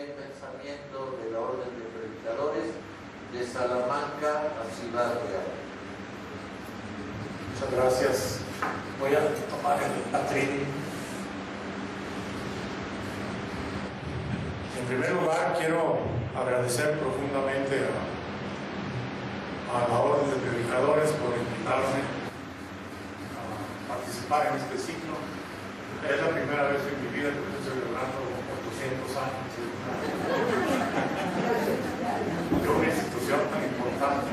y pensamiento de la Orden de Predicadores de Salamanca a Ciudad Real. Muchas gracias. Voy a tomar el atril. En primer lugar, quiero agradecer profundamente a la Orden de Predicadores por invitarme a participar en este ciclo. Es la primera vez en mi vida que estoy celebrando 800 años de una institución tan importante.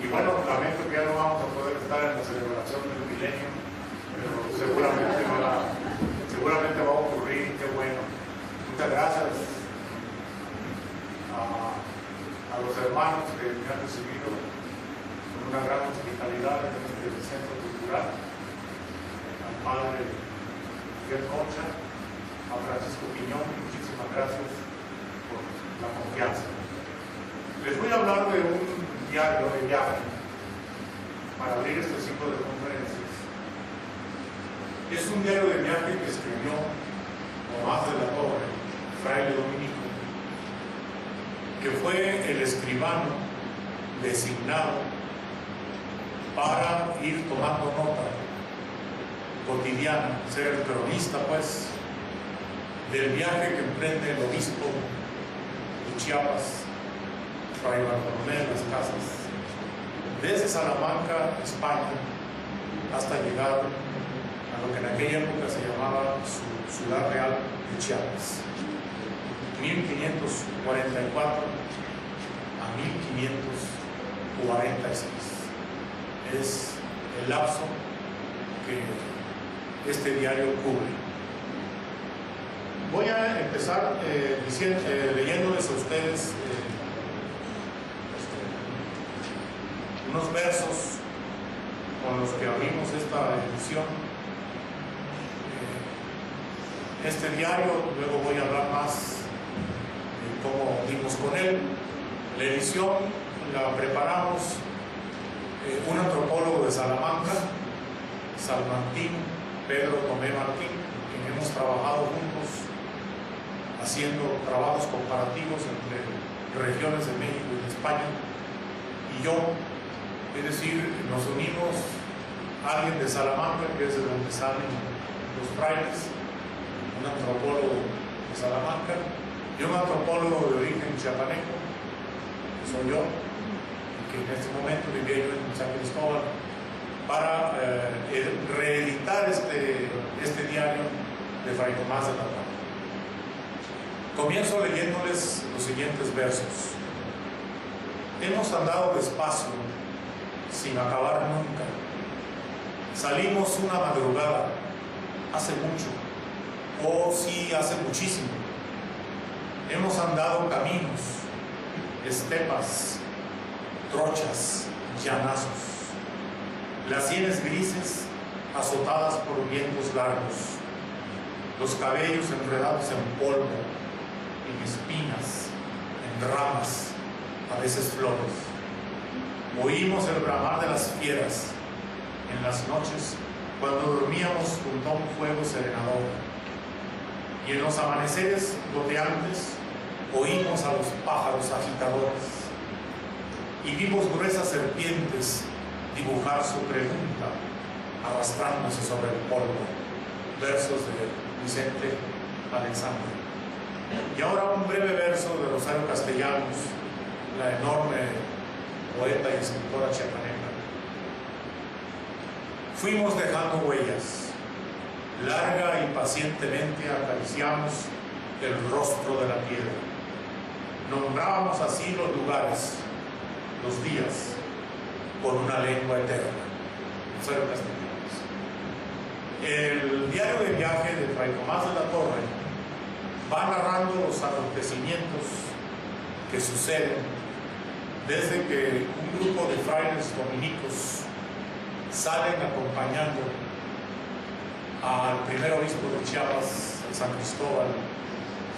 Y bueno, lamento que ya no vamos a poder estar en la celebración del milenio, pero seguramente va a ocurrir. Qué bueno. Muchas gracias a los hermanos que me han recibido con una gran hospitalidad en este centro cultural, al padre Miguel Concha, a Francisco Piñón, muchísimas gracias por la confianza. Les voy a hablar de un diario de viaje para abrir este ciclo de conferencias. Es un diario de viaje que escribió Tomás de la Torre, fraile dominico, que fue el escribano designado para ir tomando nota cotidiana, ser el cronista pues del viaje que emprende el obispo de Chiapas, Fray Bartolomé de las Casas, desde Salamanca, España, hasta llegar a lo que en aquella época se llamaba Ciudad Real de Chiapas, 1544 a 1546. Es el lapso que este diario cubre. Voy a empezar leyéndoles a ustedes unos versos con los que abrimos esta edición. Este diario, luego voy a hablar más de cómo dimos con él. La edición la preparamos un antropólogo de Salamanca, Salmantín Pedro Tomé Martín, con quien hemos trabajado juntos haciendo trabajos comparativos entre regiones de México y de España, y yo, es decir, nos unimos alguien de Salamanca, que es de donde salen los frailes, un antropólogo de Salamanca, y un antropólogo de origen chiapaneco, que soy yo, que en este momento vivía yo en San Cristóbal, para reeditar este diario de Fray Tomás de la Torre. Comienzo leyéndoles los siguientes versos. Hemos andado despacio, sin acabar nunca. Salimos una madrugada, hace mucho, oh sí, hace muchísimo. Hemos andado caminos, estepas, trochas, llanazos, las sienes grises azotadas por vientos largos, los cabellos enredados en polvo, en espinas, en ramas, a veces flores. Oímos el bramar de las fieras en las noches cuando dormíamos junto a un fuego serenador, y en los amaneceres goteantes oímos a los pájaros agitadores y vimos gruesas serpientes dibujar su pregunta arrastrándose sobre el polvo. Versos de Vicente Alexandre. Y ahora un breve verso de Rosario Castellanos, la enorme poeta y escritora chiapaneca. Fuimos dejando huellas, larga y pacientemente acariciamos el rostro de la piedra. Nombrábamos así los lugares, los días, con una lengua eterna. Rosario Castellanos. El diario de viaje de Fray Tomás de la Torre va narrando los acontecimientos que suceden desde que un grupo de frailes dominicos salen acompañando al primer obispo de Chiapas, San Cristóbal,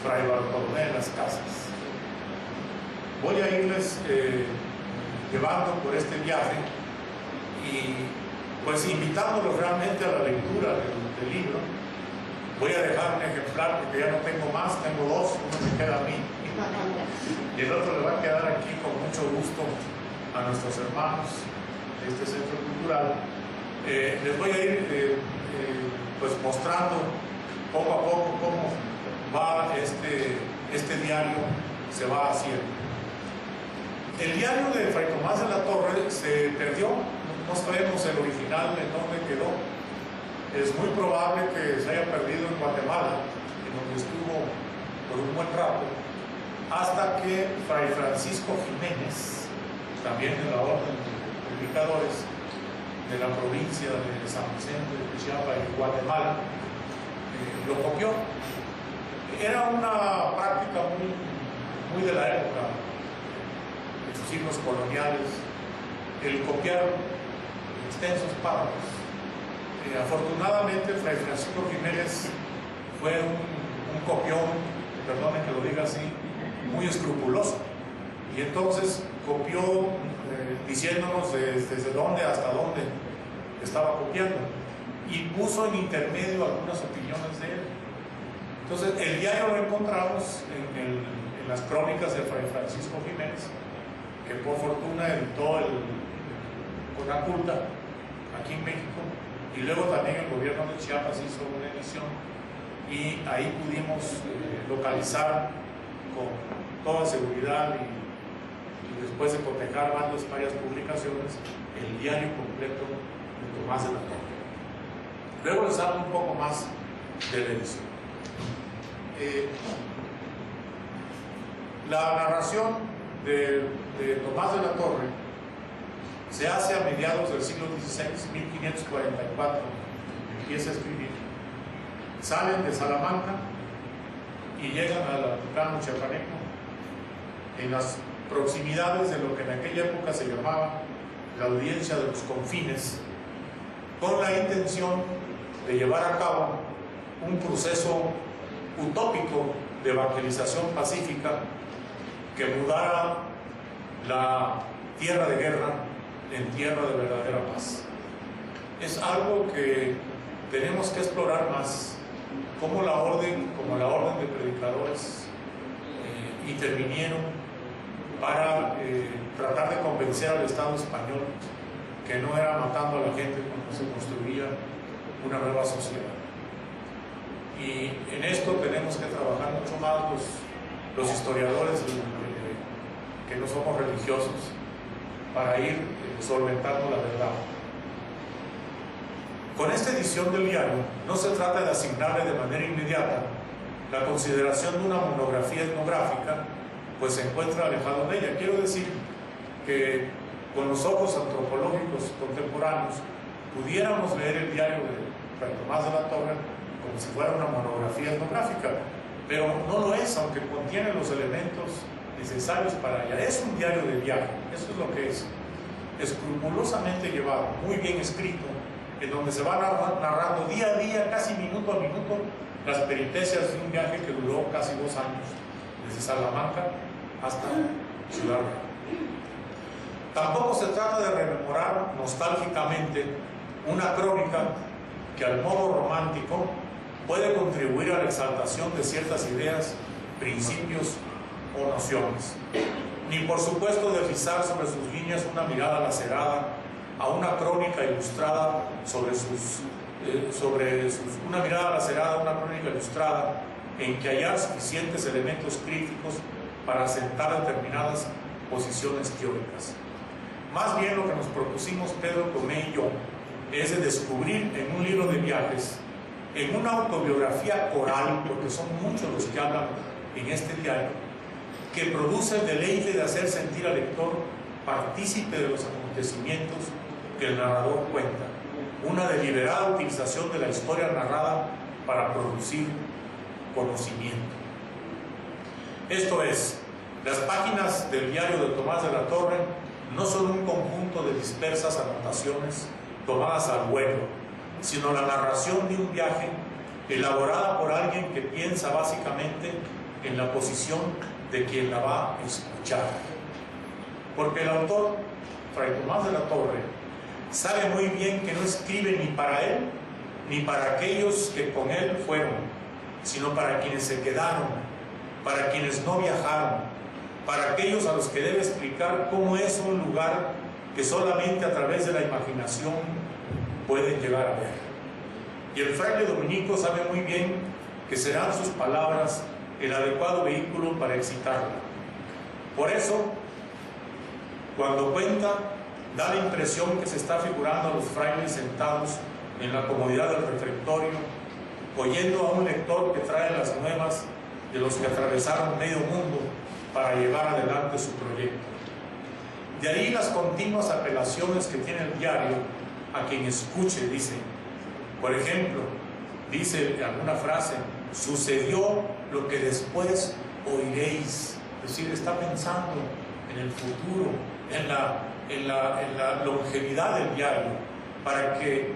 Fray Bartolomé de las Casas. Voy a irles llevando por este viaje y pues invitándolos realmente a la lectura del libro, Voy a dejar un ejemplar porque ya no tengo más, tengo dos, uno me queda a mí y el otro le va a quedar aquí con mucho gusto a nuestros hermanos de este centro cultural. Les voy a ir pues mostrando poco a poco cómo va este diario, se va haciendo. El diario de Fray Tomás de la Torre se perdió, no sabemos el original en dónde quedó. Es muy probable que se haya perdido en Guatemala, en donde estuvo por un buen rato, hasta que Fray Francisco Jiménez, también de la Orden de Predicadores de la provincia de San Vicente de Chiapas y Guatemala, lo copió. Era una práctica muy de la época, de los siglos coloniales, el copiar extensos párrafos. Afortunadamente, Fray Francisco Jiménez fue un copión, perdonen que lo diga así, muy escrupuloso. Y entonces copió diciéndonos desde dónde hasta dónde estaba copiando. Y puso en intermedio algunas opiniones de él. Entonces, el diario lo encontramos en las crónicas de Fray Francisco Jiménez, que por fortuna editó con la culta aquí en México. Y luego también el gobierno de Chiapas hizo una edición y ahí pudimos localizar con toda seguridad y después de cotejar varias publicaciones el diario completo de Tomás de la Torre. Luego les hablo un poco más de la edición. La narración de Tomás de la Torre se hace a mediados del siglo XVI, 1544, empieza a escribir. Salen de Salamanca y llegan al altiplano chiapaneco, en las proximidades de lo que en aquella época se llamaba la audiencia de los confines, con la intención de llevar a cabo un proceso utópico de evangelización pacífica que mudara la tierra de guerra en tierra de verdadera paz. Es algo que tenemos que explorar más, cómo la orden de predicadores intervinieron para tratar de convencer al Estado español que no era matando a la gente cuando se construía una nueva sociedad. Y en esto tenemos que trabajar mucho más los historiadores que no somos religiosos, para ir solventando la verdad. Con esta edición del diario no se trata de asignarle de manera inmediata la consideración de una monografía etnográfica, pues se encuentra alejado de ella. Quiero decir que con los ojos antropológicos contemporáneos pudiéramos leer el diario de Fray Tomás de la Torre como si fuera una monografía etnográfica, pero no lo es, aunque contiene los elementos necesarios para ella. Es un diario de viaje, eso es lo que es, escrupulosamente llevado, muy bien escrito, en donde se va narrando día a día, casi minuto a minuto, las peripecias de un viaje que duró casi 2 años, desde Salamanca hasta Ciudad Real. Tampoco se trata de rememorar nostálgicamente una crónica que al modo romántico puede contribuir a la exaltación de ciertas ideas, principios o nociones, ni por supuesto deslizar sobre sus líneas una mirada lacerada a una crónica ilustrada una mirada lacerada a una crónica ilustrada en que hallar suficientes elementos críticos para asentar determinadas posiciones teóricas. Más bien lo que nos propusimos Pedro Tomé y yo es de descubrir en un libro de viajes, en una autobiografía oral, porque son muchos los que hablan en este diario, que produce el deleite de hacer sentir al lector partícipe de los acontecimientos que el narrador cuenta, una deliberada utilización de la historia narrada para producir conocimiento. Esto es, las páginas del diario de Tomás de la Torre no son un conjunto de dispersas anotaciones tomadas al vuelo, sino la narración de un viaje elaborada por alguien que piensa básicamente en la posición de quien la va a escuchar. Porque el autor, Fray Tomás de la Torre, sabe muy bien que no escribe ni para él ni para aquellos que con él fueron, sino para quienes se quedaron, para quienes no viajaron, para aquellos a los que debe explicar cómo es un lugar que solamente a través de la imaginación pueden llegar a ver. Y el fraile dominico sabe muy bien que serán sus palabras el adecuado vehículo para excitarla. Por eso, cuando cuenta, da la impresión que se está figurando a los frailes sentados en la comodidad del refectorio, oyendo a un lector que trae las nuevas de los que atravesaron medio mundo para llevar adelante su proyecto. De ahí las continuas apelaciones que tiene el diario a quien escuche, dice. Por ejemplo, dice alguna frase: sucedió lo que después oiréis. Es decir, está pensando en el futuro, en la longevidad del diario, para que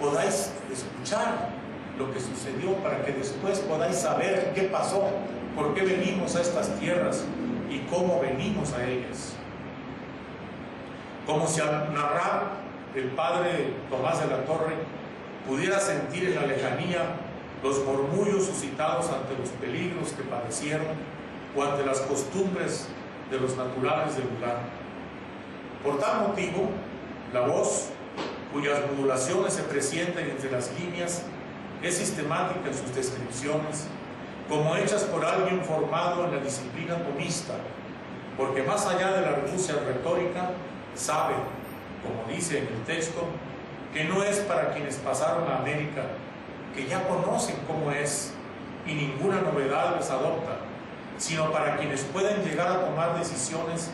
podáis escuchar lo que sucedió, para que después podáis saber qué pasó, por qué venimos a estas tierras y cómo venimos a ellas. Como si al narrar el padre Tomás de la Torre pudiera sentir en la lejanía los murmullos suscitados ante los peligros que padecieron o ante las costumbres de los naturales del lugar. Por tal motivo, la voz, cuyas modulaciones se presienten entre las líneas, es sistemática en sus descripciones, como hechas por alguien formado en la disciplina tomista, porque más allá de la argucia retórica, sabe, como dice en el texto, que no es para quienes pasaron a América, que ya conocen cómo es y ninguna novedad les adopta, sino para quienes pueden llegar a tomar decisiones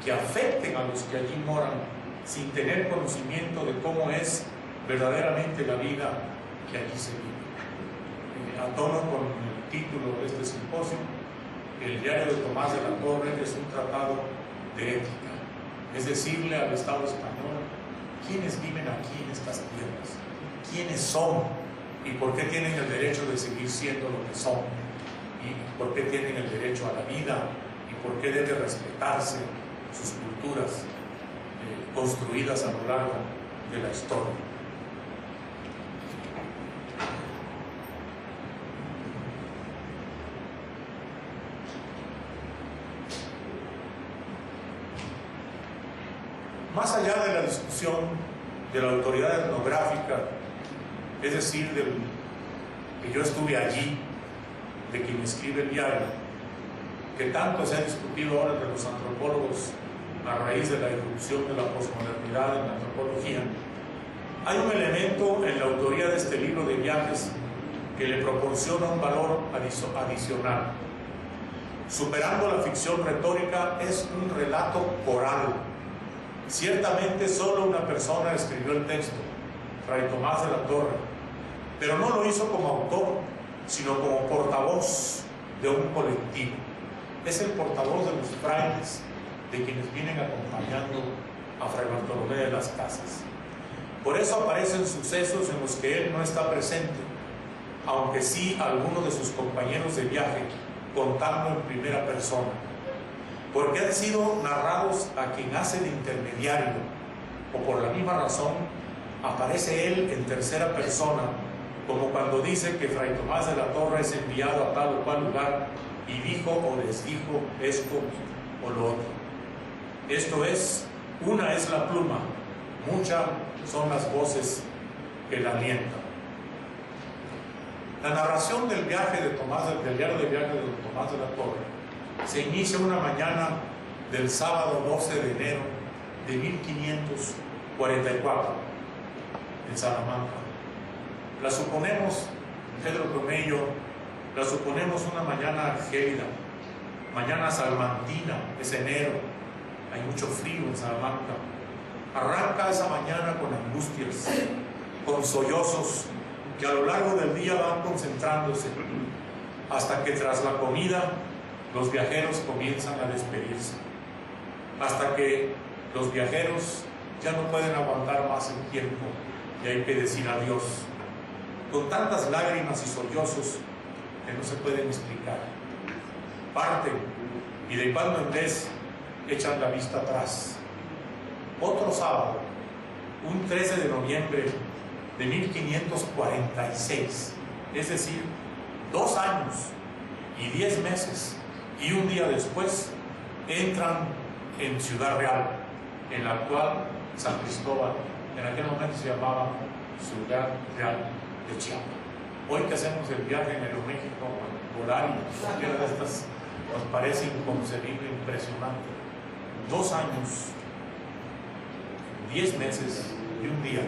que afecten a los que allí moran, sin tener conocimiento de cómo es verdaderamente la vida que allí se vive. A tono con el título de este simposio, el diario de Tomás de la Torre es un tratado de ética, es decirle al Estado español quiénes viven aquí en estas tierras, quiénes son y por qué tienen el derecho de seguir siendo lo que son, y por qué tienen el derecho a la vida, y por qué debe respetarse sus culturas construidas a lo largo de la historia. Más allá de la discusión de la autoridad etnográfica, es decir, del que yo estuve allí, de quien escribe el diario, que tanto se ha discutido ahora entre los antropólogos a raíz de la irrupción de la posmodernidad en la antropología, hay un elemento en la autoría de este libro de viajes que le proporciona un valor adicional. Superando la ficción retórica, es un relato coral. Ciertamente solo una persona escribió el texto, Fray Tomás de la Torre, pero no lo hizo como autor, sino como portavoz de un colectivo. Es el portavoz de los frailes, de quienes vienen acompañando a Fray Bartolomé de las Casas. Por eso aparecen sucesos en los que él no está presente, aunque sí algunos de sus compañeros de viaje, contando en primera persona, porque han sido narrados a quien hace de intermediario, o por la misma razón aparece él en tercera persona, como cuando dice que Fray Tomás de la Torre es enviado a tal o cual lugar y dijo o les dijo esto o lo otro. Esto es, una es la pluma, muchas son las voces que la alientan. La narración del viaje de Tomás, del diario de viaje de Tomás de la Torre, se inicia una mañana del sábado 12 de enero de 1544 en Salamanca. La suponemos, Pedro Tomello, la suponemos una mañana gélida, mañana salmantina, es enero, hay mucho frío en Salamanca. Arranca esa mañana con angustias, con sollozos que a lo largo del día van concentrándose, hasta que tras la comida los viajeros comienzan a despedirse, hasta que los viajeros ya no pueden aguantar más el tiempo y hay que decir adiós, con tantas lágrimas y sollozos que no se pueden explicar. Parten y de cuando en vez echan la vista atrás. Otro sábado, un 13 de noviembre de 1546, es decir, 2 años y 10 meses y un día después entran en Ciudad Real, en la actual San Cristóbal. En aquel momento se llamaba Ciudad Real de Chiapas. Hoy que hacemos el viaje en Aeroméxico, volar y cualquiera de estas nos parece inconcebible, impresionante. 2 años, 10 meses y un día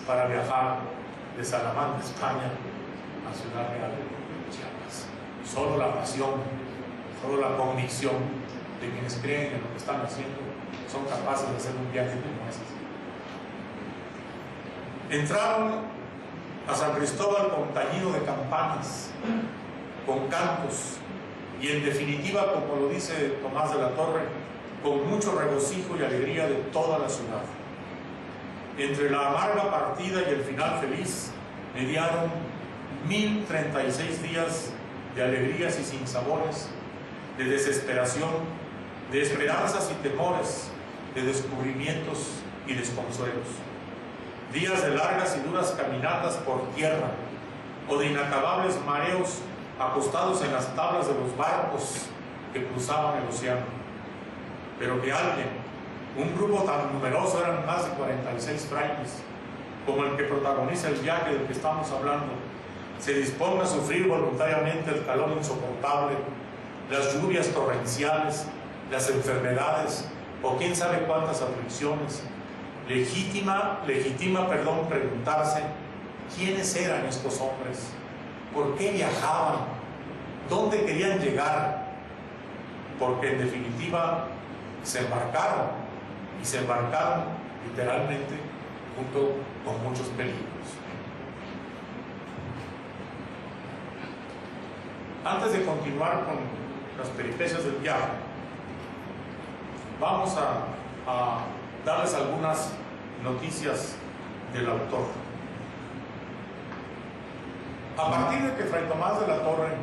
para viajar de Salamanca, España, a Ciudad Real de Chiapas. Solo la pasión, solo la convicción de quienes creen en lo que están haciendo son capaces de hacer un viaje como este. Entraron a San Cristóbal con tañido de campanas, con cantos y en definitiva, como lo dice Tomás de la Torre, con mucho regocijo y alegría de toda la ciudad. Entre la amarga partida y el final feliz mediaron 1036 días de alegrías y sinsabores, de desesperación, de esperanzas y temores, de descubrimientos y desconsuelos. Días de largas y duras caminatas por tierra o de inacabables mareos acostados en las tablas de los barcos que cruzaban el océano. Pero que alguien, un grupo tan numeroso, eran más de 46 frailes, como el que protagoniza el viaje del que estamos hablando, se disponga a sufrir voluntariamente el calor insoportable, las lluvias torrenciales, las enfermedades o quién sabe cuántas aflicciones. Legitima preguntarse quiénes eran estos hombres, por qué viajaban, dónde querían llegar, porque en definitiva se embarcaron, y se embarcaron literalmente junto con muchos peligros. Antes de continuar con las peripecias del viaje, vamos a darles algunas noticias del autor. A partir de que Fray Tomás de la Torre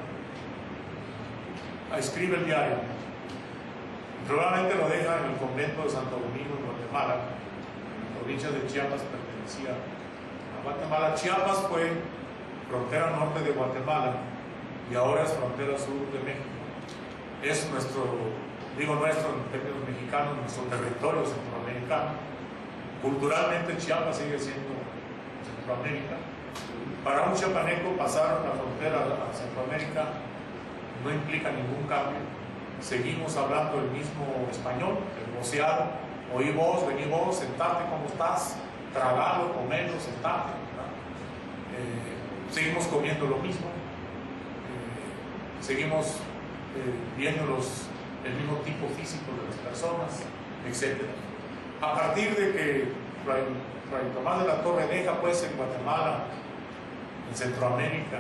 escribe el diario, probablemente lo deja en el convento de Santo Domingo, en Guatemala. La provincia de Chiapas pertenecía a Guatemala. Chiapas fue frontera norte de Guatemala y ahora es frontera sur de México. Es nuestro, digo nuestro en términos mexicanos, nuestro territorio centroamericano. Culturalmente Chiapas sigue siendo Centroamérica. Para un chiapaneco pasar la frontera a Centroamérica no implica ningún cambio. Seguimos hablando el mismo español, el voceado, oí vos, vení vos, sentate, ¿cómo estás? Tragalo, comelo, sentate. Seguimos comiendo lo mismo, seguimos viendo el mismo tipo físico de las personas, etc. A partir de que Fray Tomás de la Torre deja pues en Guatemala, en Centroamérica,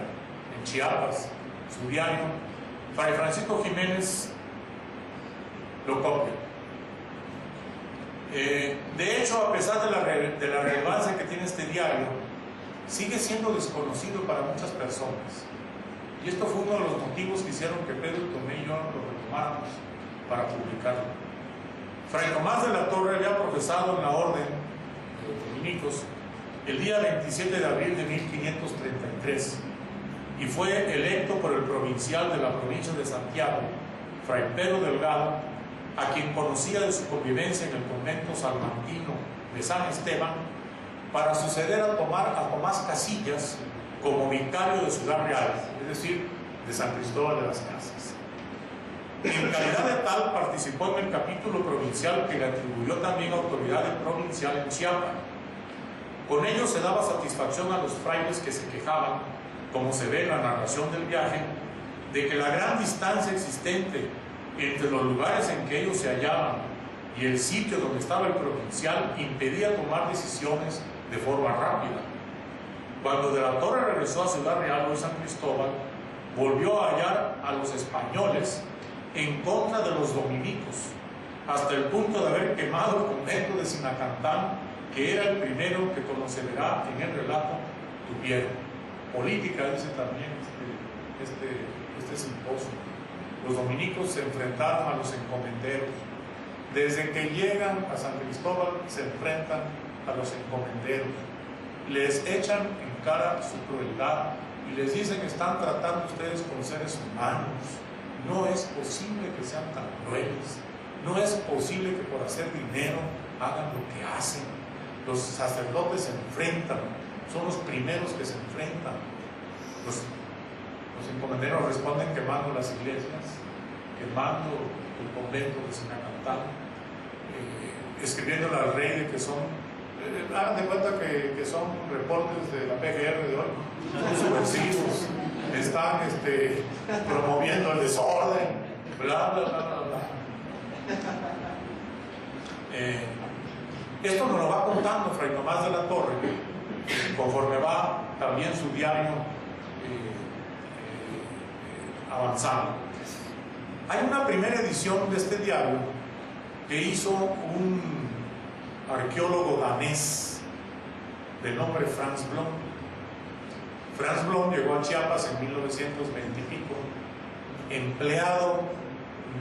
en Chiapas, su diario, Fray Francisco Jiménez lo copia. De hecho, a pesar de la relevancia que tiene este diario, sigue siendo desconocido para muchas personas. Y esto fue uno de los motivos que hicieron que Pedro Tomé y yo lo retomáramos para publicarlo. Fray Tomás de la Torre había profesado en la orden de los dominicos el día 27 de abril de 1533 y fue electo por el provincial de la provincia de Santiago, Fray Pedro Delgado, a quien conocía de su convivencia en el convento salmantino de San Esteban, para suceder a Tomás Casillas como vicario de Ciudad Real, es decir, de San Cristóbal de las Casas. En calidad de tal, participó en el capítulo provincial que le atribuyó también autoridad provincial en Chiapas. Con ello se daba satisfacción a los frailes que se quejaban, como se ve en la narración del viaje, de que la gran distancia existente entre los lugares en que ellos se hallaban y el sitio donde estaba el provincial impedía tomar decisiones de forma rápida. Cuando de la Torre regresó a Ciudad Real, hoy San Cristóbal, volvió a hallar a los españoles en contra de los dominicos, hasta el punto de haber quemado el convento de Sinacantán, que era el primero que, como se verá en el relato, tuvieron. Política, dice también este simposio. Los dominicos se enfrentaron a los encomenderos. Desde que llegan a San Cristóbal se enfrentan a los encomenderos. les echan en cara su crueldad y les dicen: están tratando ustedes con seres humanos, no es posible que sean tan crueles, no es posible que por hacer dinero hagan lo que hacen. Los sacerdotes se enfrentan, son los primeros que se enfrentan. Los encomenderos responden quemando las iglesias, quemando el convento de Sinacantán, escribiéndole al rey de que son, hagan de cuenta que son reportes de la PGR de hoy, son subversivos, están promoviendo el desorden, bla, bla, bla, bla, bla. Esto nos lo va contando Fray Tomás de la Torre, conforme va también su diario avanzando. Hay una primera edición de este diario que hizo un arqueólogo danés de nombre Franz Blom. Franz Blom llegó a Chiapas en 1920 y pico, empleado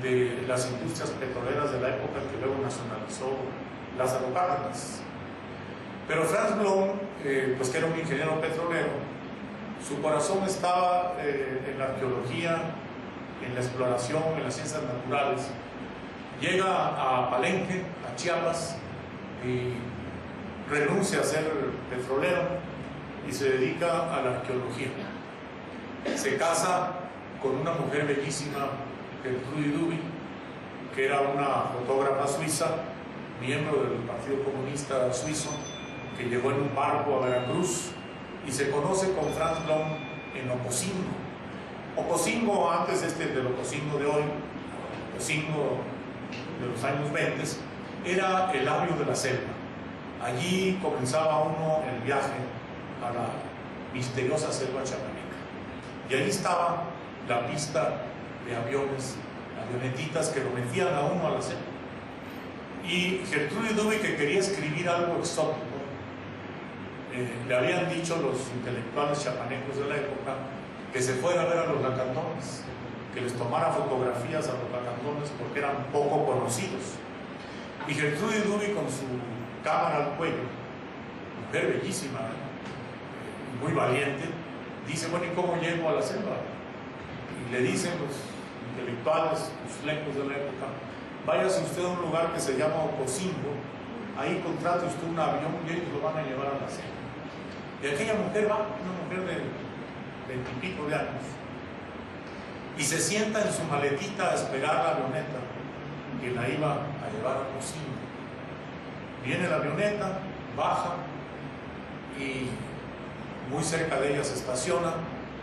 de las industrias petroleras de la época que luego nacionalizó Lázaro Cárdenas. Pero Franz Blom, pues que era un ingeniero petrolero, su corazón estaba en la arqueología, en la exploración, en las ciencias naturales. Llega a Palenque, a Chiapas, y renuncia a ser petrolero y se dedica a la arqueología. Se casa con una mujer bellísima, Gertrude Duby, que era una fotógrafa suiza, miembro del Partido Comunista Suizo, que llegó en un barco a Veracruz, y se conoce con Franz Blom en Ocosingo. Ocosingo, antes del Ocosingo de hoy, Ocosingo de los años 20, era el labio de la selva. Allí comenzaba uno el viaje a la misteriosa selva chapaneca. Y ahí estaba la pista de aviones, avionetitas que lo metían a uno a la selva. Y Gertrude Duby, que quería escribir algo exótico, le habían dicho los intelectuales chapanecos de la época que se fuera a ver a los lacandones, que les tomara fotografías a los lacandones porque eran poco conocidos. Y Gertrude Duby, con su cámara al cuello, mujer bellísima, muy valiente, dice: bueno, ¿y cómo llego a la selva? Y le dicen los intelectuales, los flecos de la época: váyase usted a un lugar que se llama Ocosingo, ahí contrate usted un avión y ellos lo van a llevar a la selva. Y aquella mujer va, una mujer de 20 y pico de años, y se sienta en su maletita a esperar la avioneta que la iba a llevar a Ocosingo. Viene la avioneta, baja, y muy cerca de ella se estaciona,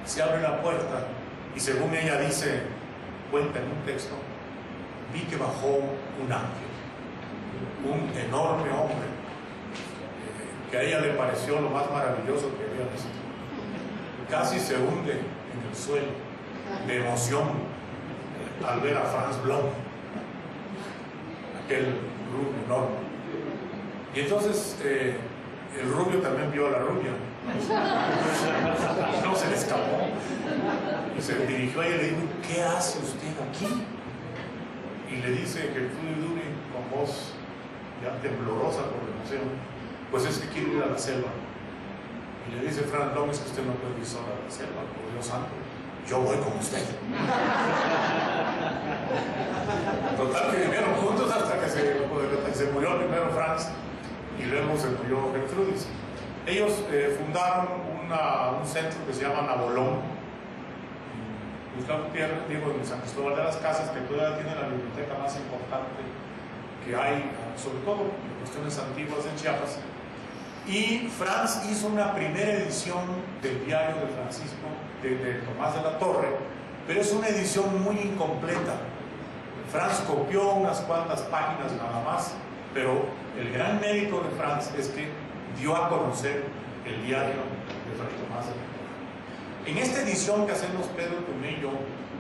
se abre la puerta, y según ella dice, cuenta en un texto: vi que bajó un ángel, un enorme hombre, que a ella le pareció lo más maravilloso que había visto. Casi se hunde en el suelo de emoción al ver a Franz Blom, aquel rubio enorme. Y entonces el rubio también vio a la rubia, no se le escapó, y se dirigió a ella y le dijo: ¿qué hace usted aquí? Y le dice Gertrude Duby con voz ya temblorosa por la emoción: pues es que quiero ir a la selva. Y le dice Franz Blom: es que usted no puede ir sola a la selva, por Dios santo, yo voy con usted. Total, que vivieron juntos hasta que se murió primero Franz y luego se murió Gertrude. Ellos fundaron un centro que se llama Nabolón, Gustavo Gutiérrez, digo, en San Cristóbal de las Casas, que todavía tiene la biblioteca más importante que hay, sobre todo en cuestiones antiguas en Chiapas. Y Franz hizo una primera edición del diario de Francisco, de Tomás de la Torre, pero es una edición muy incompleta. Franz copió unas cuantas páginas nada más, pero el gran mérito de Franz es que dio a conocer el diario de Fray Tomás de la Torre. En esta edición que hacemos Pedro Tuné y yo,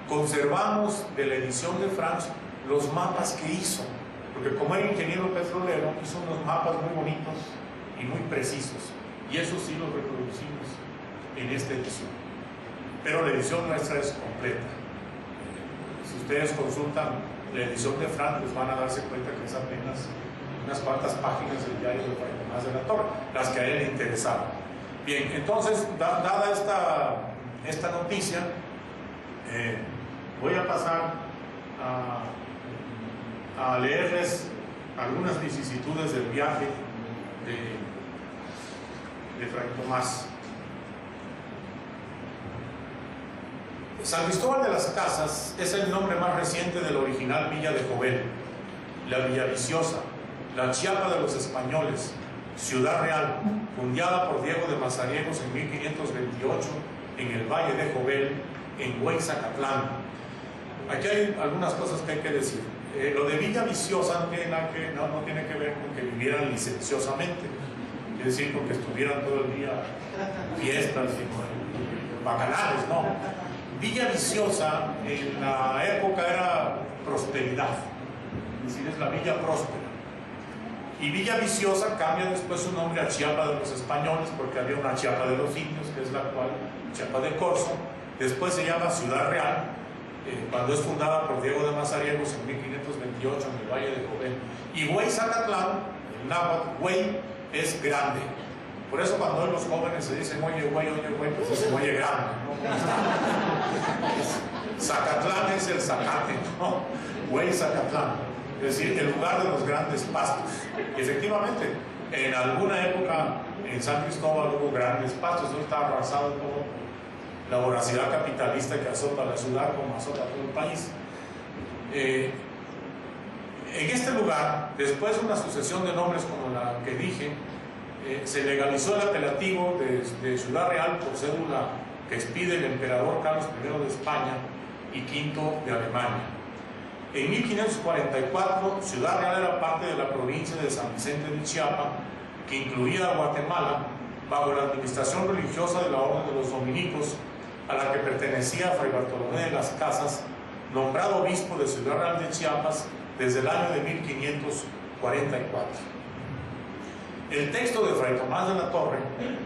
conservamos de la edición de Franz los mapas que hizo, porque como era ingeniero petrolero, hizo unos mapas muy bonitos y muy precisos, y eso sí los reproducimos en esta edición. Pero la edición nuestra es completa. Si ustedes consultan la edición de Franz, pues van a darse cuenta que es apenas unas cuantas páginas del diario de Fray Tomás de la Torre, las que a él le interesaban. Bien, entonces, dada esta noticia, voy a pasar a leerles algunas vicisitudes del viaje de Fray Tomás. San Cristóbal de las Casas es el nombre más reciente de la original villa de Jovel, la Villa Viciosa, la Chiapa de los españoles, Ciudad Real, fundada por Diego de Mazariegos en 1528 en el Valle de Jovel, en Hueyzacatlán. Aquí hay algunas cosas que hay que decir. Lo de Villa Viciosa no tiene que ver con que vivieran licenciosamente, es decir, con que estuvieran todo el día fiestas y bacanales, no. Villa Viciosa en la época era prosperidad, es decir, es la villa próspera. Y Villa Viciosa cambia después su nombre a Chiapa de los españoles, porque había una Chiapa de los indios, que es la actual Chiapa de Corzo. Después se llama Ciudad Real, cuando es fundada por Diego de Mazariegos en 1528 en el Valle de Jovel. Y Hueyzacatlán, el náhuatl, Huey, es grande. Por eso cuando hoy los jóvenes se dicen oye güey, pues dicen oye grande, ¿no? Zacatlán es el zacate, ¿no? Hueyzacatlán, es decir, el lugar de los grandes pastos. Y efectivamente, en alguna época en San Cristóbal hubo grandes pastos, hoy está arrasado todo por la voracidad capitalista que azota la ciudad como azota todo el país. En este lugar, después de una sucesión de nombres como la que dije, se legalizó el apelativo de Ciudad Real por cédula que expide el emperador Carlos I de España y V de Alemania. En 1544, Ciudad Real era parte de la provincia de San Vicente de Chiapa, que incluía a Guatemala, bajo la administración religiosa de la Orden de los Dominicos, a la que pertenecía Fray Bartolomé de las Casas, nombrado obispo de Ciudad Real de Chiapas desde el año de 1544. El texto de Fray Tomás de la Torre,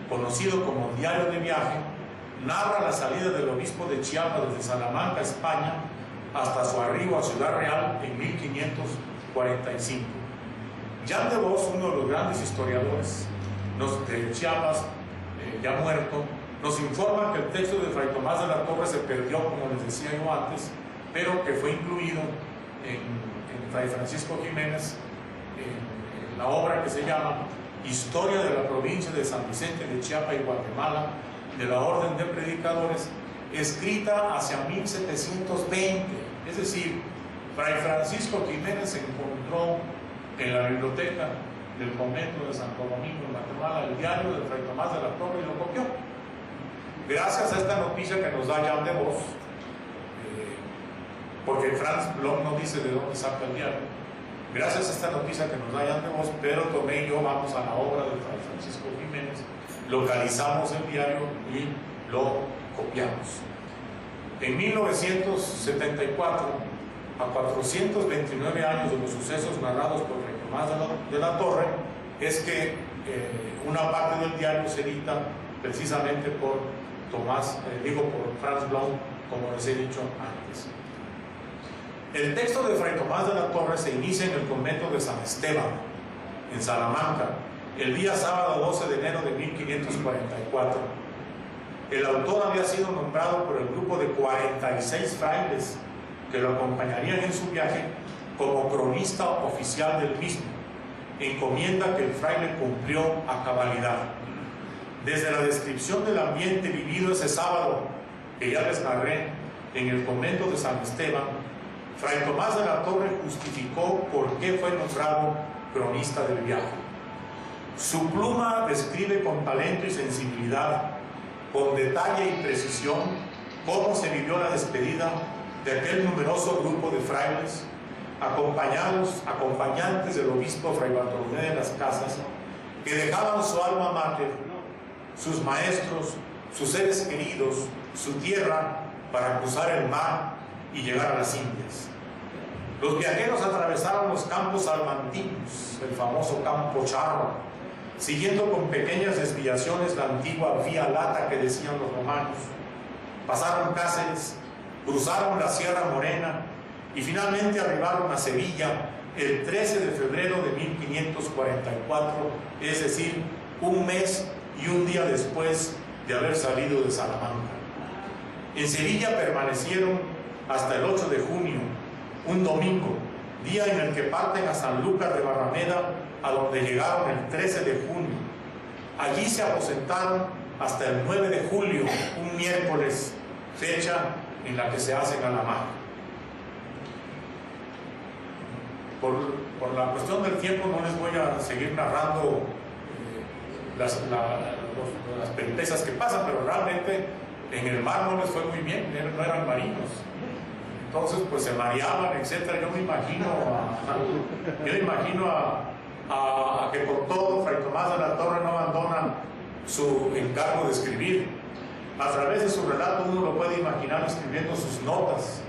conocido como Diario de Viaje, narra la salida del obispo de Chiapas desde Salamanca, España, hasta su arribo a Ciudad Real en 1545. Jean de Vos, uno de los grandes historiadores de Chiapas, ya muerto, nos informa que el texto de Fray Tomás de la Torre se perdió, como les decía yo antes, pero que fue incluido en Fray Francisco Jiménez, en la obra que se llama Historia de la provincia de San Vicente de Chiapa y Guatemala, de la Orden de Predicadores, escrita hacia 1720. Es decir, Fray Francisco Jiménez se encontró en la biblioteca del convento de Santo Domingo en Guatemala el diario de Fray Tomás de la Torre y lo copió. Gracias a esta noticia que nos da Jean de Vos, porque Franz Blom no dice de dónde saca el diario. Gracias a esta noticia que nos da Jean de Vos, Pedro Tomé y yo vamos a la obra de Fray Francisco Jiménez, localizamos el diario y lo copiamos. En 1974, a 429 años de los sucesos narrados por Fray Tomás de la Torre, es que una parte del diario se edita precisamente por por Franz Blom, como les he dicho antes. El texto de Fray Tomás de la Torre se inicia en el convento de San Esteban, en Salamanca, el día sábado 12 de enero de 1544. El autor había sido nombrado por el grupo de 46 frailes que lo acompañarían en su viaje como cronista oficial del mismo, encomienda que el fraile cumplió a cabalidad. Desde la descripción del ambiente vivido ese sábado, que ya les narré en el convento de San Esteban, Fray Tomás de la Torre justificó por qué fue nombrado cronista del viaje. Su pluma describe con talento y sensibilidad, con detalle y precisión, cómo se vivió la despedida de aquel numeroso grupo de frailes, acompañantes del obispo Fray Bartolomé de las Casas, que dejaban su alma mater, sus maestros, sus seres queridos, su tierra, para cruzar el mar y llegar a las Indias. Los viajeros atravesaron los campos salmantinos, el famoso campo charro, siguiendo con pequeñas desviaciones la antigua vía lata que decían los romanos. Pasaron Cáceres, cruzaron la Sierra Morena y finalmente arribaron a Sevilla el 13 de febrero de 1544, es decir, un mes y un día después de haber salido de Salamanca. En Sevilla permanecieron hasta el 8 de junio, un domingo, día en el que parten a Sanlúcar de Barrameda, a donde llegaron el 13 de junio. Allí se aposentaron hasta el 9 de julio, un miércoles, fecha en la que se hacen a la mar. Por la cuestión del tiempo no les voy a seguir narrando las peripecias que pasan, pero realmente en el mar no les fue muy bien, no eran marinos. Entonces pues se mareaban, etc. Yo me imagino a que por todo Fray Tomás de la Torre no abandona su encargo de escribir. A través de su relato uno lo puede imaginar escribiendo sus notas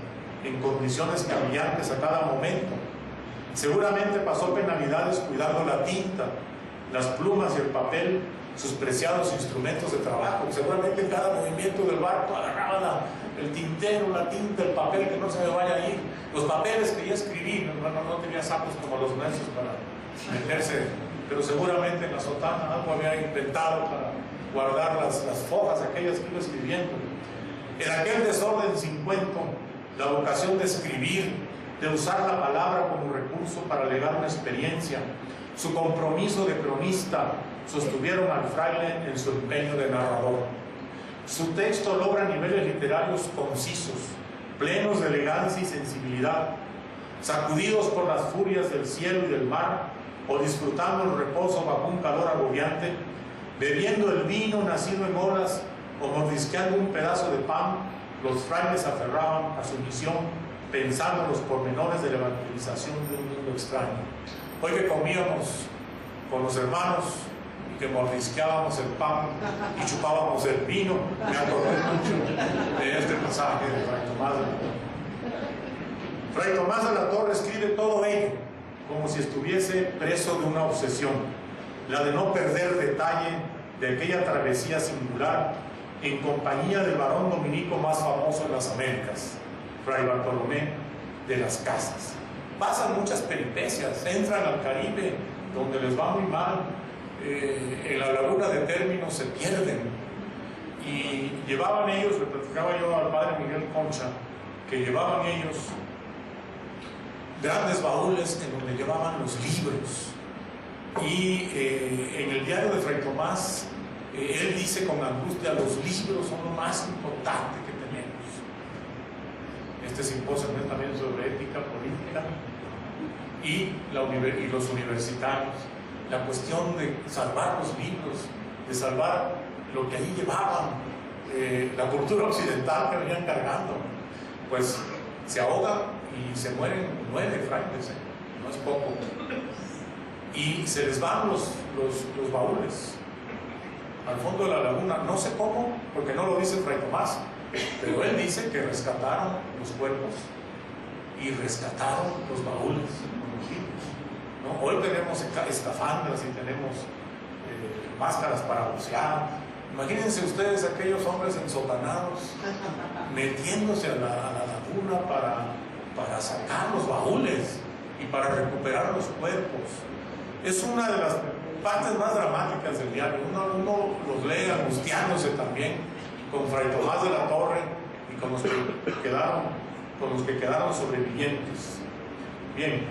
en condiciones cambiantes a cada momento. Seguramente pasó penalidades cuidando la tinta, las plumas y el papel, sus preciados instrumentos de trabajo. Seguramente en cada movimiento del barco agarraba el tintero, la tinta, el papel, que no se me vaya a ir. Los papeles que ya escribí, no tenía sacos como los necios para meterse, pero seguramente en la sotana algo había inventado para guardar las fojas aquellas que iba escribiendo. En aquel desorden sin cuento, la vocación de escribir, de usar la palabra como recurso para legar una experiencia, su compromiso de cronista, sostuvieron al fraile en su empeño de narrador. Su texto logra niveles literarios concisos, plenos de elegancia y sensibilidad, sacudidos por las furias del cielo y del mar, o disfrutando el reposo bajo un calor agobiante, bebiendo el vino nacido en olas o mordisqueando un pedazo de pan, los frailes aferraban a su misión, pensando en los pormenores de la evangelización de un mundo extraño. Hoy que comíamos con los hermanos y que mordisqueábamos el pan y chupábamos el vino, me acordé mucho de este pasaje de Fray Tomás de la Torre. Fray Tomás de la Torre escribe todo ello como si estuviese preso de una obsesión, la de no perder detalle de aquella travesía singular en compañía del varón dominico más famoso en las Américas, Fray Bartolomé de las Casas. Pasan muchas peripecias, entran al Caribe, donde les va muy mal, en la laguna de Términos se pierden, y llevaban ellos, le platicaba yo al padre Miguel Concha, que llevaban ellos grandes baúles en donde llevaban los libros, y en el diario de Fray Tomás, él dice con angustia: los libros son lo más importante que tenemos. Este simposio es también sobre ética política y los universitarios, la cuestión de salvar los libros, de salvar lo que ahí llevaban, la cultura occidental que venían cargando. Pues se ahogan y se mueren 9 frailes, no es poco, y se les van los baúles al fondo de la laguna. No sé cómo, porque no lo dice Fray Tomás, pero él dice que rescataron los cuerpos y rescataron los baúles con los libros, ¿no? Hoy tenemos escafandras y tenemos máscaras para bucear. Imagínense ustedes aquellos hombres ensotanados metiéndose a la laguna para sacar los baúles y para recuperar los cuerpos. Es una de las partes más dramáticas del diario. Uno los lee angustiándose también con Fray Tomás de la Torre y con los que quedaron sobrevivientes. Bien,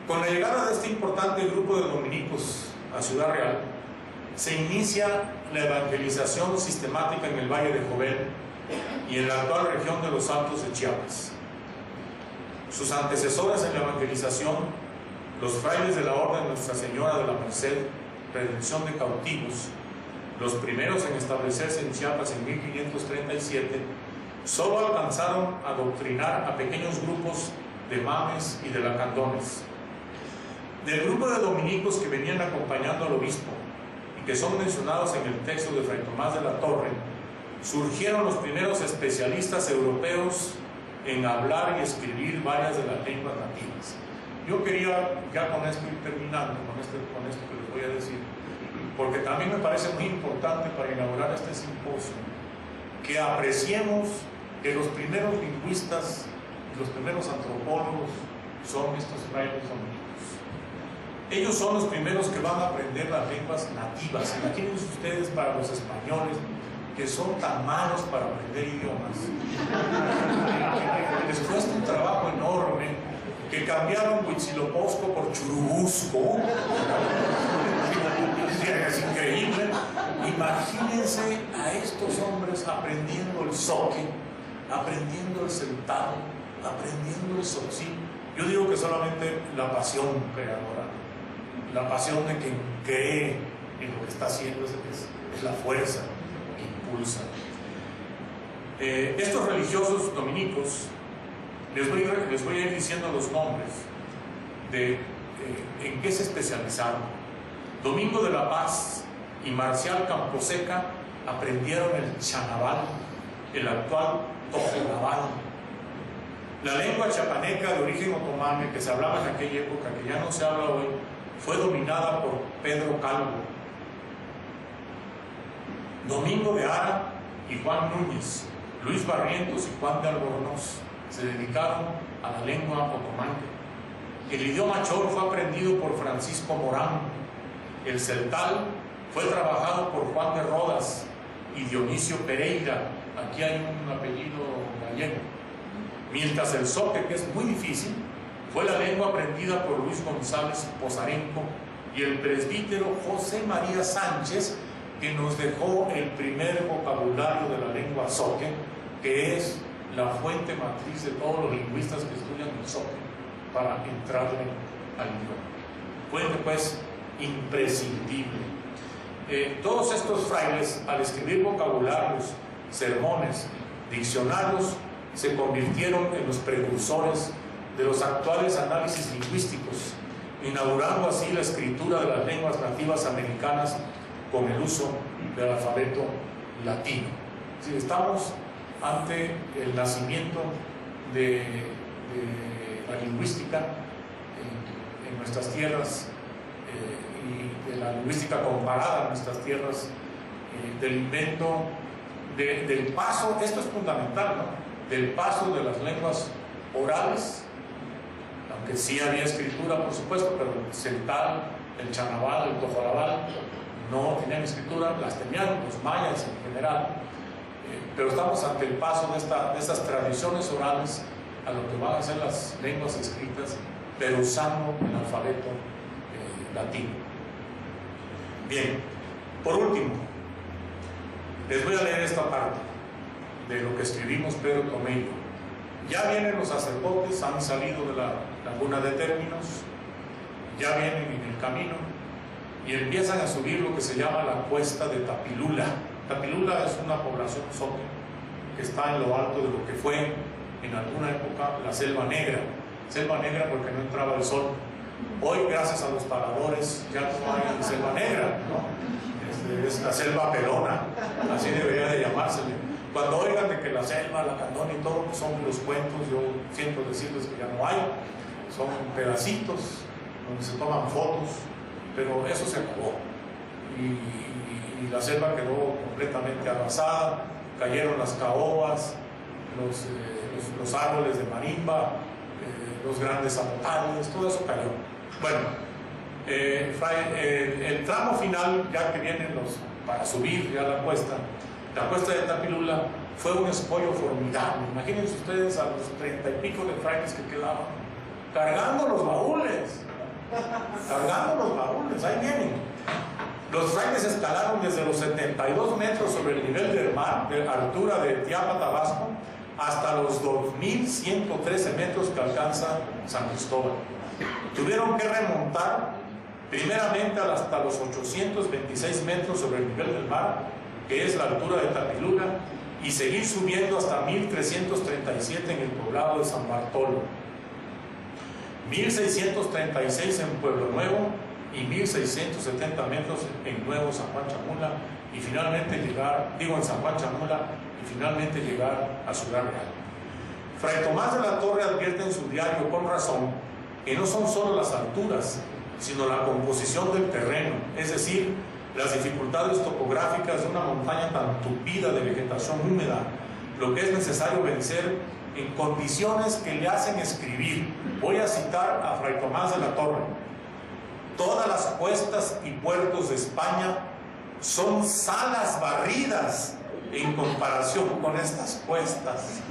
con la llegada de este importante grupo de dominicos a Ciudad Real, se inicia la evangelización sistemática en el Valle de Jovel y en la actual región de los Altos de Chiapas. Sus antecesores en la evangelización, los frailes de la Orden Nuestra Señora de la Merced, Redención de Cautivos, los primeros en establecerse en Chiapas en 1537, solo alcanzaron a adoctrinar a pequeños grupos de mames y de lacandones. Del grupo de dominicos que venían acompañando al obispo y que son mencionados en el texto de Fray Tomás de la Torre, surgieron los primeros especialistas europeos en hablar y escribir varias de las lenguas nativas. Yo quería ya con esto ir terminando, con esto que les voy a decir, porque también me parece muy importante para inaugurar este simposio, que apreciemos que los primeros lingüistas, los primeros antropólogos son estos frailes dominicos. Ellos son los primeros que van a aprender las lenguas nativas. Imagínense ustedes para los españoles, que son tan malos para aprender idiomas. Les cuesta un trabajo enorme, que cambiaron Huitzilopochtli por Churubusco. Es increíble. Imagínense a estos hombres aprendiendo el zoque, aprendiendo el sentado, aprendiendo el tzotzil. Yo digo que solamente la pasión creadora, la pasión de quien cree en lo que está haciendo es la fuerza que impulsa. Estos religiosos dominicos, les voy a ir diciendo los nombres de en qué se especializaron. Domingo de la Paz y Marcial Camposeca aprendieron el chanabal, el actual tojolabal. La lengua chapaneca de origen otomano que se hablaba en aquella época, que ya no se habla hoy, fue dominada por Pedro Calvo. Domingo de Ara y Juan Núñez, Luis Barrientos y Juan de Albornoz se dedicaron a la lengua otomana. El idioma chol fue aprendido por Francisco Morán. El celtal fue trabajado por Juan de Rodas y Dionisio Pereira. Aquí hay un apellido gallego. Mientras el zoque, que es muy difícil, fue la lengua aprendida por Luis González Pozarenco y el presbítero José María Sánchez, que nos dejó el primer vocabulario de la lengua zoque, que es la fuente matriz de todos los lingüistas que estudian el zoque para entrarle al idioma. Fuente, pues, imprescindible. Todos estos frailes, al escribir vocabularios, sermones, diccionarios, se convirtieron en los precursores de los actuales análisis lingüísticos, inaugurando así la escritura de las lenguas nativas americanas con el uso del alfabeto latino. Es decir, estamos ante el nacimiento de la lingüística en nuestras tierras, y de la lingüística comparada en nuestras tierras, del invento del paso, esto es fundamental, ¿no?, del paso de las lenguas orales, aunque sí había escritura, por supuesto, pero el celtal, el chanabal, el tojolabal no tenían escritura, las tenían los mayas en general, pero estamos ante el paso de estas tradiciones orales a lo que van a ser las lenguas escritas, pero usando el alfabeto latino. Bien, por último, les voy a leer esta parte de lo que escribimos Pedro Tomeiro. Ya vienen los sacerdotes, han salido de la laguna de términos, ya vienen en el camino y empiezan a subir lo que se llama la cuesta de Tapilula. Tapilula es una población zoque que está en lo alto de lo que fue en alguna época la Selva Negra. Selva Negra porque no entraba el sol. Hoy, gracias a los taladores, ya no hay Selva Negra, ¿no? Es la selva pelona, así debería de llamársele. Cuando oigan de que la selva, la candona y todo son los cuentos, yo siento decirles que ya no hay, son pedacitos donde se toman fotos, pero eso se acabó y la selva quedó completamente arrasada, cayeron las caobas, los árboles de marimba, los grandes zapotales, todo eso cayó. Bueno, el tramo final, ya que vienen para subir ya la cuesta de Tapilula, fue un escollo formidable. Imagínense ustedes a los 30 y pico de frailes que quedaban, cargando los baúles, ahí vienen. Los frailes escalaron desde los 72 metros sobre el nivel del mar, de altura de Tiapa, Tabasco, hasta los 2.113 metros que alcanza San Cristóbal. Tuvieron que remontar primeramente hasta los 826 metros sobre el nivel del mar, que es la altura de Tapilula, y seguir subiendo hasta 1.337 en el poblado de San Bartolo, 1.636 en Pueblo Nuevo y 1.670 metros en Nuevo San Juan Chamula, y finalmente llegar a Ciudad Real. Fray Tomás de la Torre advierte en su diario con razón que no son solo las alturas, sino la composición del terreno, es decir, las dificultades topográficas de una montaña tan tupida de vegetación húmeda, lo que es necesario vencer en condiciones que le hacen escribir. Voy a citar a Fray Tomás de la Torre: todas las cuestas y puertos de España son salas barridas en comparación con estas cuestas.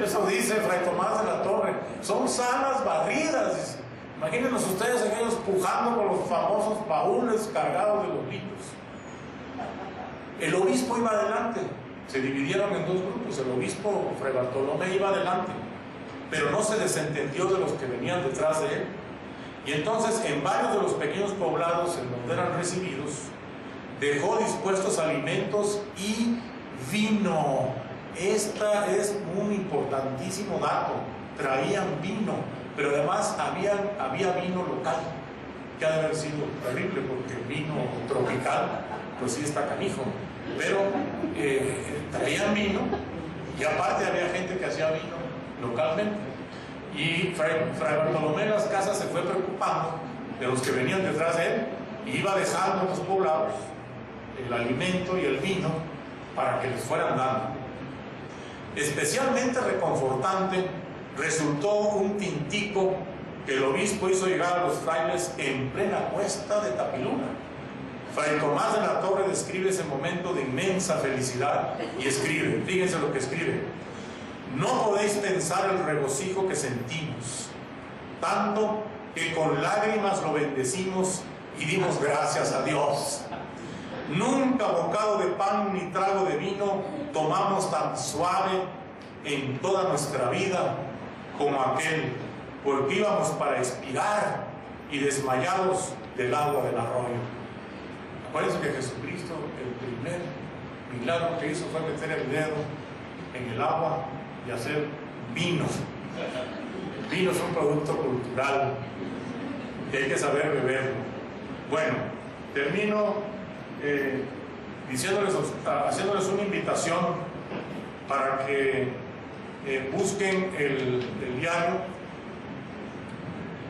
Eso dice Fray Tomás de la Torre, son salas barridas. Imagínense ustedes aquellos pujando con los famosos baúles cargados de los libros. El obispo iba adelante, se dividieron en dos grupos. El obispo Fray Bartolomé iba adelante, pero no se desentendió de los que venían detrás de él. Y entonces en varios de los pequeños poblados en donde eran recibidos, dejó dispuestos alimentos y vino. Este es un importantísimo dato. Traían vino, pero además había vino local, que ha de haber sido terrible, porque el vino tropical pues sí está canijo, pero traían vino, y aparte había gente que hacía vino localmente. Y Fray Bartolomé Las Casas se fue preocupando de los que venían detrás de él, y iba dejando en los poblados el alimento y el vino para que les fueran dando. Especialmente reconfortante resultó un tintico que el obispo hizo llegar a los frailes en plena cuesta de Tapilula. Fray Tomás de la Torre describe ese momento de inmensa felicidad y escribe, fíjense lo que escribe: no podéis pensar el regocijo que sentimos, tanto que con lágrimas lo bendecimos y dimos gracias a Dios. Nunca bocado de pan ni trago de vino tomamos tan suave en toda nuestra vida como aquel, porque íbamos para expirar y desmayados del agua del arroyo. Acuérdense que Jesucristo, el primer milagro que hizo fue meter el dedo en el agua y hacer vino. El vino es un producto cultural y hay que saber beberlo. Bueno, termino haciéndoles una invitación para que busquen el diario.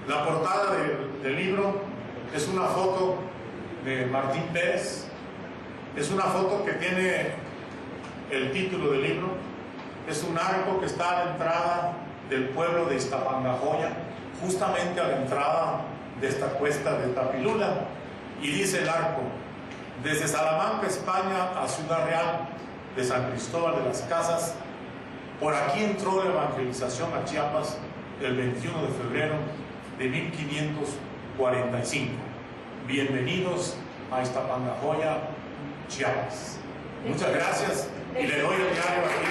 La portada del libro es una foto de Martín Pérez, es una foto que tiene el título del libro, es un arco que está a la entrada del pueblo de Iztapangajoya, justamente a la entrada de esta cuesta de Tapilula, y dice el arco: desde Salamanca, España, a Ciudad Real de San Cristóbal de las Casas, por aquí entró la evangelización a Chiapas el 21 de febrero de 1545. Bienvenidos a Iztapangajoya, Chiapas. Muchas gracias y le doy el diario aquí.